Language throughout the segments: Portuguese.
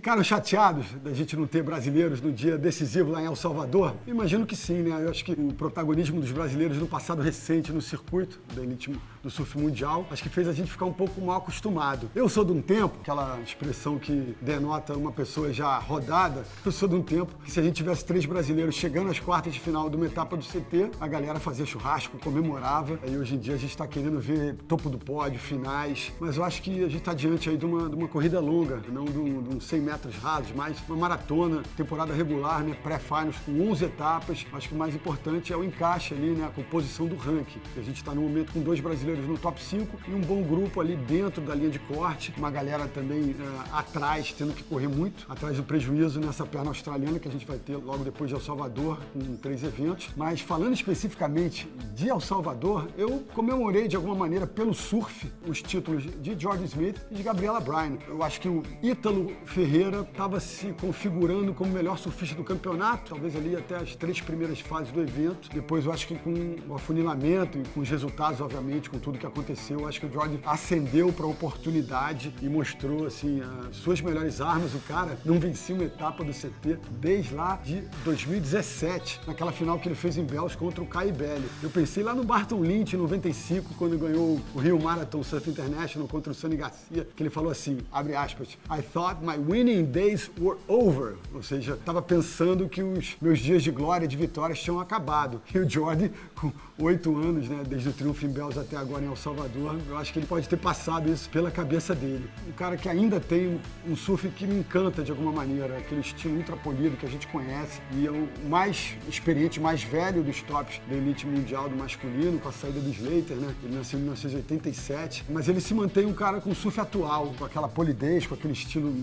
Ficaram chateados da gente não ter brasileiros no dia decisivo lá em El Salvador? Imagino que sim, né? Eu acho que o protagonismo dos brasileiros no passado recente no circuito da elite do surf mundial, acho que fez a gente ficar um pouco mal acostumado. Eu sou de um tempo, aquela expressão que denota uma pessoa já rodada, eu sou de um tempo que se a gente tivesse 3 brasileiros chegando às quartas de final de uma etapa do CT, a galera fazia churrasco, comemorava, e hoje em dia a gente está querendo ver topo do pódio, finais, mas eu acho que a gente está diante aí de uma corrida longa, não de uns 100 metros rasos, mas uma maratona, temporada regular, né, pré-finals com 11 etapas. Acho que o mais importante é o encaixe ali, né, a composição do ranking. A gente está no momento com 2 brasileiros no top 5 e um bom grupo ali dentro da linha de corte, uma galera também atrás, tendo que correr muito, atrás do prejuízo nessa perna australiana que a gente vai ter logo depois de El Salvador, com 3 eventos. Mas falando especificamente de El Salvador, eu comemorei de alguma maneira pelo surf os títulos de Jordan Smith e de Gabriela Bryan. Eu acho que o Ítalo Ferreira estava se configurando como o melhor surfista do campeonato, talvez ali até as 3 primeiras fases do evento. Depois eu acho que com o afunilamento e com os resultados, obviamente, com tudo que aconteceu, eu acho que o Jordan ascendeu para a oportunidade e mostrou assim as suas melhores armas. O cara não vencia uma etapa do CT desde lá de 2017, naquela final que ele fez em Bells contra o Kai Belli. Eu pensei lá no Barton Lynch em 95, quando ganhou o Rio Marathon Surf International contra o Sunny Garcia, que ele falou assim, abre aspas, I thought my winning days were over, ou seja, estava pensando que os meus dias de glória, de vitórias tinham acabado. E o Jordan, com 8 anos, né, desde o triunfo em Bells até agora em El Salvador, eu acho que ele pode ter passado isso pela cabeça dele. Um cara que ainda tem um surf que me encanta de alguma maneira, aquele estilo ultra polido que a gente conhece, e é o mais experiente, mais velho dos tops da elite mundial do masculino, com a saída do Slater, né? Ele nasceu em 1987, mas ele se mantém um cara com surf atual, com aquela polidez, com aquele estilo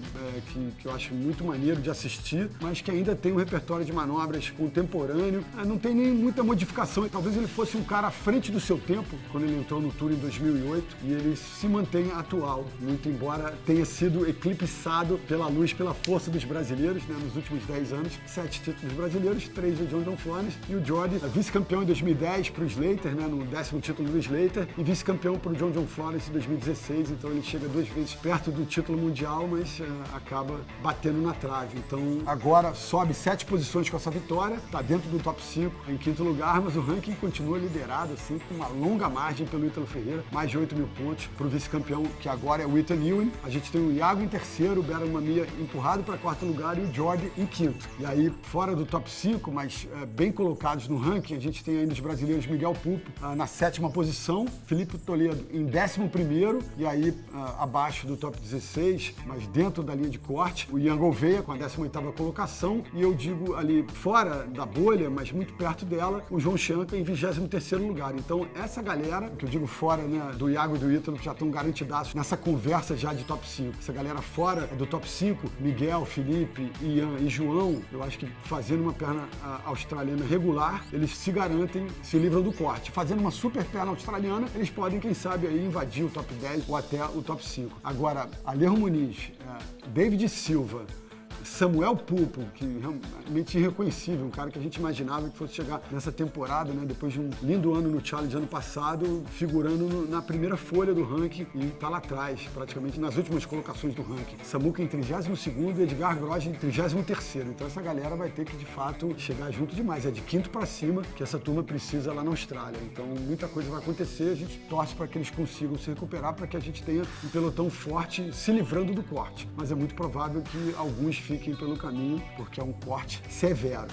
que eu acho muito maneiro de assistir, mas que ainda tem um repertório de manobras contemporâneo, não tem nem muita modificação. Talvez ele fosse um cara à frente do seu tempo, quando ele entrou no Tour em 2008, e ele se mantém atual, muito embora tenha sido eclipsado pela luz, pela força dos brasileiros, né, nos últimos 10 anos, 7 títulos brasileiros, 3 do John Flores, e o Jordan, vice-campeão em 2010 para o Slater, né, no 10º título do Slater, e vice-campeão para o John Flores em 2016, então ele chega 2 vezes perto do título mundial, mas acaba batendo na trave. Então agora sobe 7 posições com essa vitória, está dentro do top 5, em 5º lugar, mas o ranking continua liderado, assim, com uma longa margem pelo Ítalo Ferreira, mais de 8 mil pontos para o vice-campeão, que agora é o Ethan Ewing. A gente tem o Iago em 3º, o Beram Mamiya empurrado para 4º lugar e o Jordan em 5º. E aí, fora do top 5, mas bem colocados no ranking, a gente tem ainda os brasileiros Miguel Pupo na 7ª posição, Felipe Toledo em 11º, e aí abaixo do top 16, mas dentro da linha de corte, o Ian Gouveia com a 18ª colocação, e eu digo ali fora da bolha, mas muito perto dela, o João Chanca em 23º lugar. Então essa galera, que eu digo fora, né, do Iago e do Ítalo, que já estão garantidaços nessa conversa já de top 5. Essa galera fora do top 5, Miguel, Felipe, Ian e João, eu acho que fazendo uma perna australiana regular, eles se garantem, se livram do corte. Fazendo uma super perna australiana, eles podem, quem sabe, aí invadir o top 10 ou até o top 5. Agora, Alejo Muniz, David Silva, Samuel Pupo, que realmente irreconhecível, um cara que a gente imaginava que fosse chegar nessa temporada, né, depois de um lindo ano no Challenge ano passado, figurando na primeira folha do ranking e tá lá atrás, praticamente nas últimas colocações do ranking. Samuca em 32º e Edgar Gross em 33º. Então essa galera vai ter que, de fato, chegar junto demais. É de 5º para cima que essa turma precisa lá na Austrália. Então muita coisa vai acontecer, a gente torce para que eles consigam se recuperar, para que a gente tenha um pelotão forte se livrando do corte. Mas é muito provável que alguns fiquem pelo caminho, porque é um corte severo.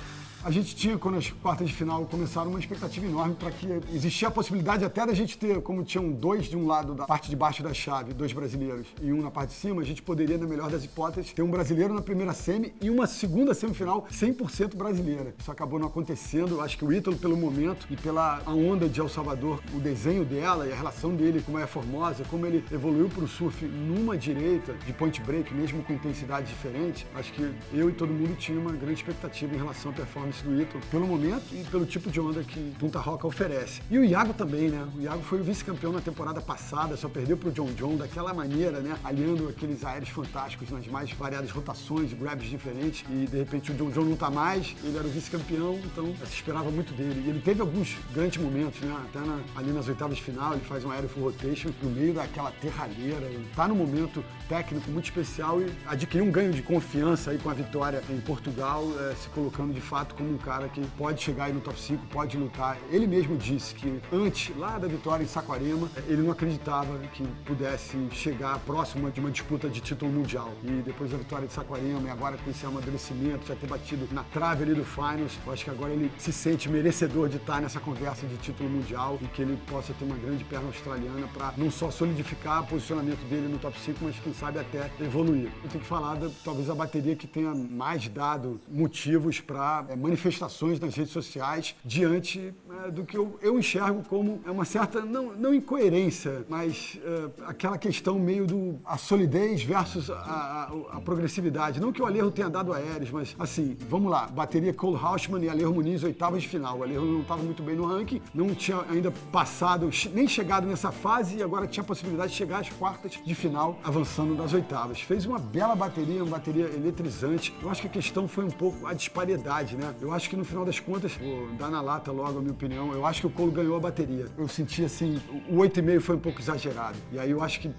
A gente tinha, quando as quartas de final começaram, uma expectativa enorme para que existia a possibilidade até da gente ter, como tinham 2 de um lado da parte de baixo da chave, 2 brasileiros, e um na parte de cima, a gente poderia, na melhor das hipóteses, ter um brasileiro na primeira semi e uma segunda semifinal 100% brasileira. Isso acabou não acontecendo. Eu acho que o Ítalo, pelo momento e pela onda de El Salvador, o desenho dela e a relação dele com a Formosa, como ele evoluiu para o surf numa direita de point break, mesmo com intensidade diferente, acho que eu e todo mundo tinha uma grande expectativa em relação à performance performance do Ítalo pelo momento e pelo tipo de onda que Punta Roca oferece. E o Iago também, né? O Iago foi o vice-campeão na temporada passada, só perdeu pro John daquela maneira, né? Aliando aqueles aéreos fantásticos nas mais variadas rotações, grabs diferentes, e de repente o John não tá mais, ele era o vice-campeão, então se esperava muito dele. E ele teve alguns grandes momentos, né? Até ali nas oitavas de final, ele faz um aéreo full rotation no meio daquela terralheira, ele tá num momento técnico muito especial e adquiriu um ganho de confiança aí com a vitória em Portugal, se colocando de fato como um cara que pode chegar aí no top 5, pode lutar. Ele mesmo disse que antes, lá da vitória em Saquarema, ele não acreditava que pudesse chegar próximo de uma disputa de título mundial. E depois da vitória de Saquarema e agora com esse amadurecimento, já ter batido na trave ali do Finals, eu acho que agora ele se sente merecedor de estar nessa conversa de título mundial e que ele possa ter uma grande perna australiana para não só solidificar o posicionamento dele no top 5, mas quem sabe até evoluir. Eu tenho que falar talvez a bateria que tenha mais dado motivos para manifestações nas redes sociais diante do que eu enxergo como uma certa, não incoerência, mas aquela questão meio a solidez versus a progressividade. Não que o Alejo tenha dado aéreos, mas assim, vamos lá, bateria Cole Houshman e Alejo Muniz, oitavas de final. O Alejo não estava muito bem no ranking, não tinha ainda passado, nem chegado nessa fase e agora tinha a possibilidade de chegar às quartas de final, avançando das oitavas. Fez uma bela bateria, uma bateria eletrizante. Eu acho que a questão foi um pouco a disparidade, né? Eu acho que no final das contas, vou dar na lata logo a minha opinião, eu acho que o Cole ganhou a bateria. Eu senti assim, o 8,5 foi um pouco exagerado. E aí eu acho que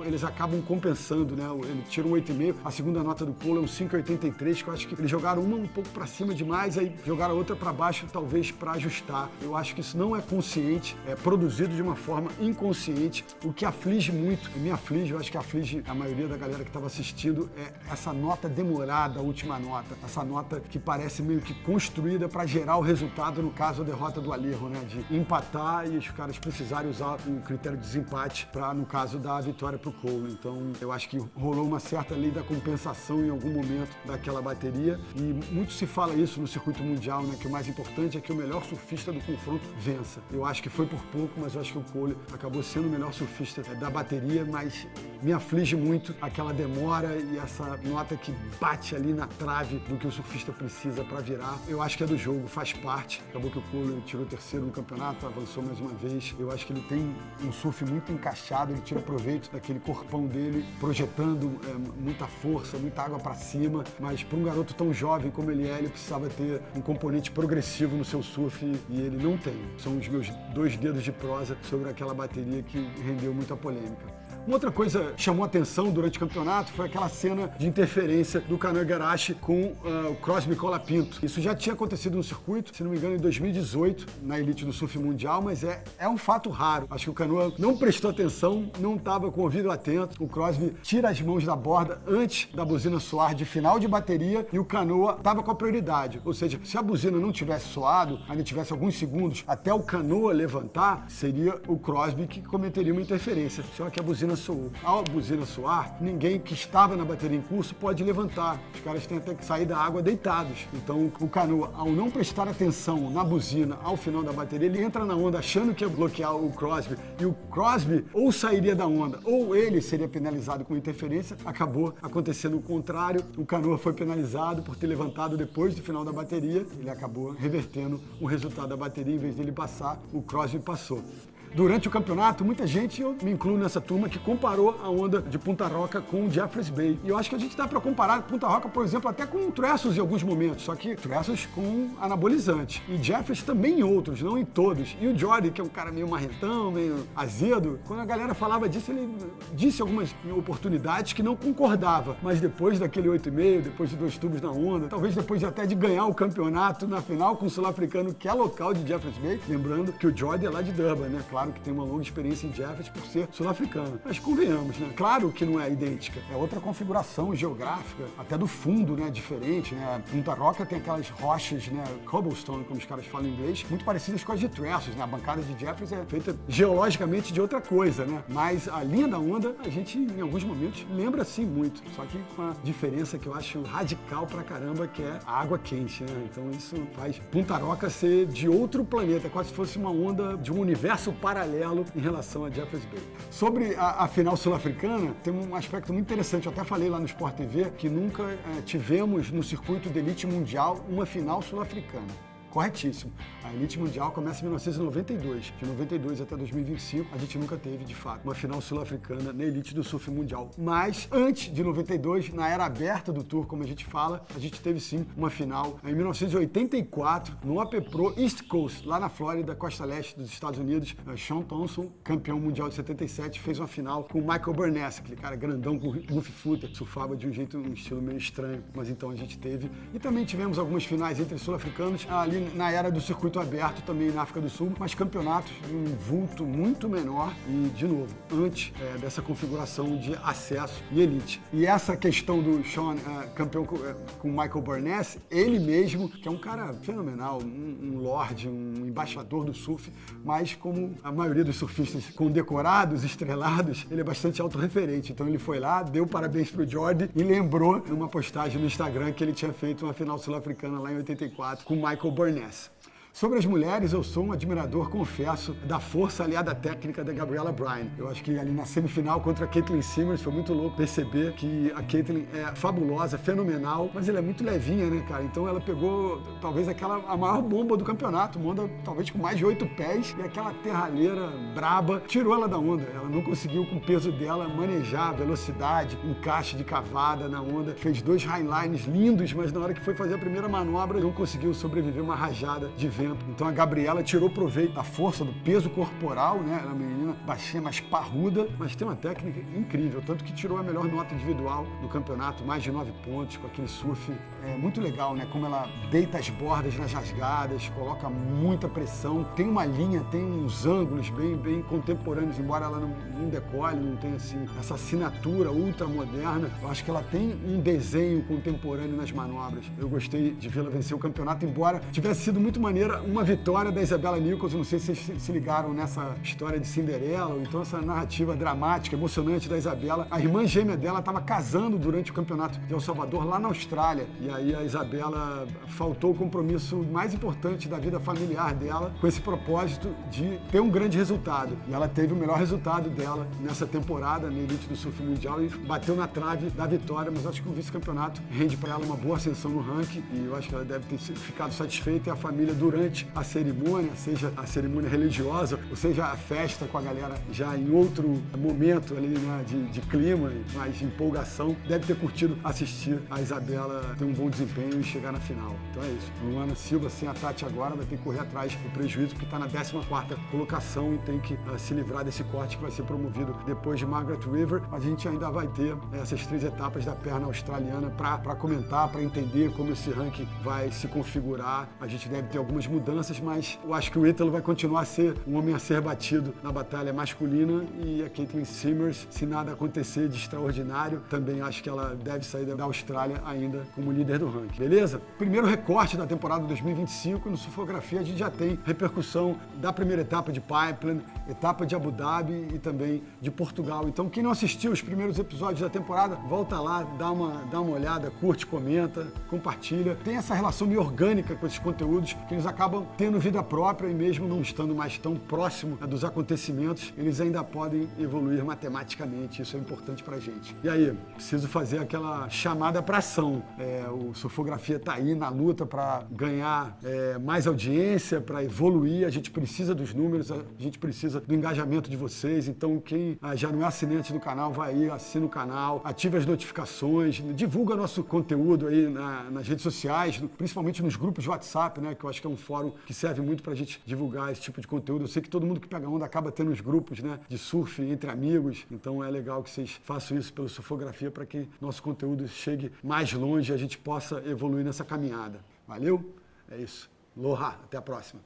eles acabam compensando, né? Ele tira um 8,5, a segunda nota do Cole é um 5,83, que eu acho que eles jogaram uma um pouco pra cima demais, aí jogaram a outra pra baixo, talvez pra ajustar. Eu acho que isso não é consciente, é produzido de uma forma inconsciente, o que aflige muito, me aflige, eu acho que aflige a maioria da galera que estava assistindo, é essa nota demorada, a última nota, essa nota que parece meio que construída para gerar o resultado, no caso a derrota do Alejo, né, de empatar e os caras precisarem usar o critério de desempate para, no caso, dar a vitória pro Cole. Então, eu acho que rolou uma certa lei da compensação em algum momento daquela bateria e muito se fala isso no circuito mundial, né, que o mais importante é que o melhor surfista do confronto vença. Eu acho que foi por pouco, mas eu acho que o Cole acabou sendo o melhor surfista da bateria, mas me aflige muito aquela demora e essa nota que bate ali na trave do que o surfista precisa para virar. Eu acho que é do jogo, faz parte. Acabou que o Cole tirou terceiro no campeonato, avançou mais uma vez. Eu acho que ele tem um surf muito encaixado, ele tira proveito daquele corpão dele, projetando muita força, muita água para cima, mas para um garoto tão jovem como ele precisava ter um componente progressivo no seu surf e ele não tem. São os meus 2 dedos de prosa sobre aquela bateria que rendeu muita polêmica. Uma outra coisa que chamou atenção durante o campeonato foi aquela cena de interferência do Canoa Igarashi com o Crosby Colapinto. Isso já tinha acontecido no circuito, se não me engano, em 2018, na elite do surf mundial, mas é um fato raro. Acho que o Canoa não prestou atenção, não estava com o ouvido atento. O Crosby tira as mãos da borda antes da buzina soar de final de bateria e o Canoa estava com a prioridade. Ou seja, se a buzina não tivesse soado, ainda tivesse alguns segundos até o Canoa levantar, seria o Crosby que cometeria uma interferência. Só que a buzina soou. Ao buzina soar, ninguém que estava na bateria em curso pode levantar. Os caras têm até que sair da água deitados. Então, o Canoa, ao não prestar atenção na buzina ao final da bateria, ele entra na onda achando que ia bloquear o Crosby. E o Crosby ou sairia da onda, ou ele seria penalizado com interferência. Acabou acontecendo o contrário. O Canoa foi penalizado por ter levantado depois do final da bateria. Ele acabou revertendo o resultado da bateria. Em vez dele passar, o Crosby passou. Durante o campeonato, muita gente, eu me incluo nessa turma, que comparou a onda de Punta Roca com Jeffreys Bay. E eu acho que a gente dá para comparar Punta Roca, por exemplo, até com Tressos em alguns momentos, só que Tressos com anabolizante. E Jeffreys também em outros, não em todos. E o Jordy, que é um cara meio marrentão, meio azedo, quando a galera falava disso, ele disse algumas oportunidades que não concordava. Mas depois daquele 8,5, depois de 2 tubos na onda, talvez depois até de ganhar o campeonato na final com o sul-africano, que é local de Jeffreys Bay, lembrando que o Jordy é lá de Durban, né? Claro que tem uma longa experiência em Jeffreys por ser sul-africano. Mas convenhamos, né? Claro que não é idêntica. É outra configuração geográfica, até do fundo, né? Diferente, né? Punta Roca tem aquelas rochas, né? Cobblestone, como os caras falam em inglês, muito parecidas com as de Tressos, né? A bancada de Jeffreys é feita geologicamente de outra coisa, né? Mas a linha da onda, a gente, em alguns momentos, lembra sim muito. Só que com a diferença que eu acho radical pra caramba, que é a água quente, né? Então isso faz Punta Roca ser de outro planeta, quase se fosse uma onda de um universo paralelo em relação a Jeffers Bay. Sobre a final sul-africana, tem um aspecto muito interessante. Eu até falei lá no Sport TV que nunca tivemos no circuito de elite mundial uma final sul-africana. Corretíssimo. A elite mundial começa em 1992. De 92 até 2025, a gente nunca teve, de fato, uma final sul-africana na elite do surf mundial. Mas, antes de 92, na era aberta do Tour, como a gente fala, a gente teve sim uma final em 1984, no AP Pro East Coast, lá na Flórida, costa leste dos Estados Unidos. Shaun Thompson, campeão mundial de 77, fez uma final com o Michael Burness, aquele cara grandão com goofy footer, surfava de um estilo meio estranho, mas então a gente teve. E também tivemos algumas finais entre sul-africanos, ali na era do circuito aberto, também na África do Sul, mas campeonatos de um vulto muito menor e, de novo, antes dessa configuração de acesso e elite. E essa questão do Shaun, campeão com Michael Burness, ele mesmo, que é um cara fenomenal, um lorde, um embaixador do surf, mas como a maioria dos surfistas condecorados, estrelados, ele é bastante autorreferente. Então ele foi lá, deu parabéns pro Jordi e lembrou numa postagem no Instagram que ele tinha feito uma final sul-africana lá em 84 com Michael Burness. Sobre as mulheres, eu sou um admirador, confesso, da força aliada técnica da Gabriela Bryan. Eu acho que ali na semifinal contra a Caitlin Simmers foi muito louco perceber que a Caitlin é fabulosa, fenomenal, mas ela é muito levinha, né, cara? Então ela pegou talvez a maior bomba do campeonato, uma onda talvez com mais de 8 pés, e aquela terralheira braba tirou ela da onda. Ela não conseguiu, com o peso dela, manejar a velocidade, encaixe de cavada na onda. Fez 2 highlines lindos, mas na hora que foi fazer a primeira manobra, não conseguiu sobreviver uma rajada de vento. Então a Gabriela tirou proveito da força, do peso corporal, né? Ela é uma menina baixinha, mais parruda, mas tem uma técnica incrível, tanto que tirou a melhor nota individual do campeonato, mais de 9 pontos, com aquele surf muito legal, né? Como ela deita as bordas nas rasgadas, coloca muita pressão, tem uma linha, tem uns ângulos bem contemporâneos, embora ela não decole, não tenha assim, essa assinatura ultra moderna. Eu acho que ela tem um desenho contemporâneo nas manobras. Eu gostei de vê-la vencer o campeonato, embora tivesse sido muito maneira uma vitória da Isabella Nichols. Não sei se vocês se ligaram nessa história de Cinderela, ou então essa narrativa dramática, emocionante da Isabella. A irmã gêmea dela estava casando durante o campeonato de El Salvador, lá na Austrália, e aí a Isabella faltou o compromisso mais importante da vida familiar dela, com esse propósito de ter um grande resultado. E ela teve o melhor resultado dela nessa temporada, na elite do surf mundial, e bateu na trave da vitória, mas acho que o vice-campeonato rende para ela uma boa ascensão no ranking, e eu acho que ela deve ter ficado satisfeita, e a família durante a cerimônia, seja a cerimônia religiosa, ou seja a festa com a galera já em outro momento ali, né, de clima, mais de empolgação, deve ter curtido assistir a Isabella ter um bom desempenho e chegar na final. Então é isso. Luana Silva, sem a Tati agora, vai ter que correr atrás do prejuízo, porque está na 14ª colocação e tem que se livrar desse corte que vai ser promovido depois de Margaret River. A gente ainda vai ter essas 3 etapas da perna australiana para comentar, para entender como esse ranking vai se configurar. A gente deve ter algumas mudanças, mas eu acho que o Ítalo vai continuar a ser um homem a ser batido na batalha masculina, e a Caitlin Simmers, se nada acontecer de extraordinário, também acho que ela deve sair da Austrália ainda como líder do ranking. Beleza? Primeiro recorte da temporada 2025, no Surfografia a gente já tem repercussão da primeira etapa de Pipeline, etapa de Abu Dhabi e também de Portugal. Então quem não assistiu os primeiros episódios da temporada, volta lá, dá uma olhada, curte, comenta, compartilha. Tem essa relação meio orgânica com esses conteúdos, que eles acabam tendo vida própria, e mesmo não estando mais tão próximo dos acontecimentos, eles ainda podem evoluir matematicamente. Isso é importante pra gente. E aí, preciso fazer aquela chamada pra ação. O Surfografia tá aí na luta para ganhar mais audiência, para evoluir. A gente precisa dos números, a gente precisa do engajamento de vocês. Então quem já não é assinante do canal, vai aí, assina o canal, ative as notificações, divulga nosso conteúdo aí nas redes sociais, principalmente nos grupos de WhatsApp, né, que eu acho que é um fórum que serve muito pra gente divulgar esse tipo de conteúdo. Eu sei que todo mundo que pega onda acaba tendo os grupos, né, de surf entre amigos, então é legal que vocês façam isso pelo Surfografia para que nosso conteúdo chegue mais longe e a gente possa evoluir nessa caminhada. Valeu? É isso. Aloha, até a próxima.